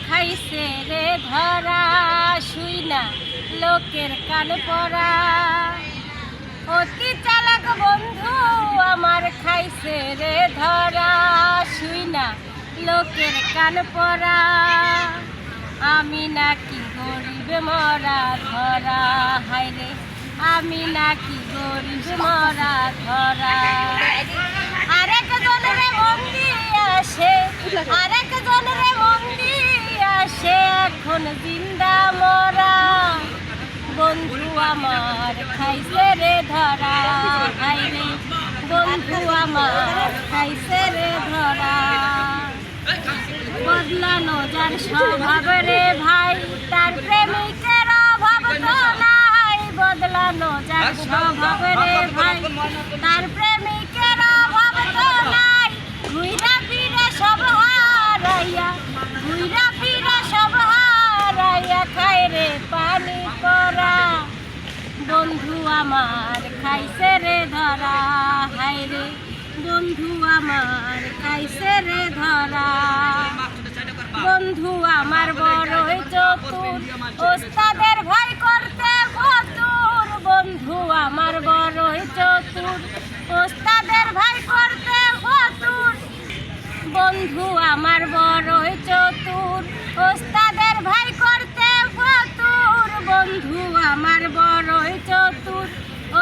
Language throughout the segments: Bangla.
খাইছে রে ধরা, শুই না লোকের কান পড়া। অতি চালাক বন্ধু আমার খাইছে রে ধরা, শুই না লোকের কান পড়া। আমি নাকি গরিব মরা ধরা, হায়রে আমি নাকি গরিব মরা ধরা। আরেক জনের মন দিয়ে আসে, আরেক জনের মন দিয়ে আসে, এখন জিন্দা মরা। বন্ধু আমার খাইছে রে ধরা, হায়রে বন্ধু আমার খাইছে রে ধরা। বদলানো যার স্বভাব রে ভাই, তার প্রেমিকের অভাব তো নাই। বদলানো যার স্বভাব রে ভাই, তার প্রেমিকের অভাব তো নাই। ঘুইরা ফিরে সব হারাইয়া, ঘুইরা ফিরে সব হারাইয়া, খায় রে পানি পড়া। বন্ধু আমার খাইছে রে ধরা, হায়রে বন্ধু আমার খাইছে রে ধরা। বন্ধু আমার বড়ই চতুর, ওস্তাদের ভয় করতে ফতুর। বন্ধু আমার বড়ই চতুর, ওস্তাদের ভয় করতে ফতুর। বন্ধু আমার বড়ই চতুর, ওস্তাদের ভয় করতে ফতুর। বন্ধু আমার বড়ই চতুর,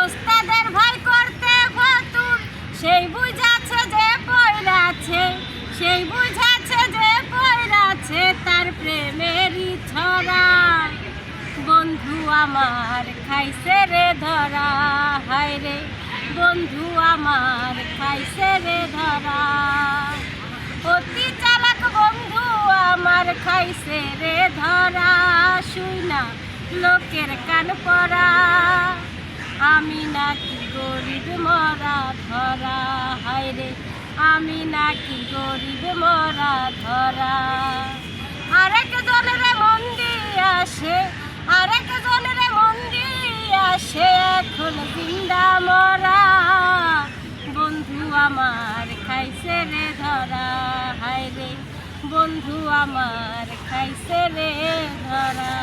ওস্তাদের ভয় করতে ফতুর। সেই বুঝাছে যে পয়রাছে, সেই বুঝাছে যে পয়রাছে, তার প্রেমেরই ছড়া। বন্ধু আমার খাইছে রে ধরা, হায়রে বন্ধু আমার খাইছে রে ধরা। অতি চালাক বন্ধু আমার খাইছে রে ধরা, শুই না লোকের কান পড়া। আমি নাকি গরিব মরা ধরা, হায়রে আমি নাকি গরিব মরা ধরা। আরেক জনের মন দিয়ে আসে, আরেক জনের মন দিয়ে আসে, এখন জিন্দা মরা। বন্ধু আমার খাইছে রে ধরা, হায়রে বন্ধু আমার খাইছে রে ধরা।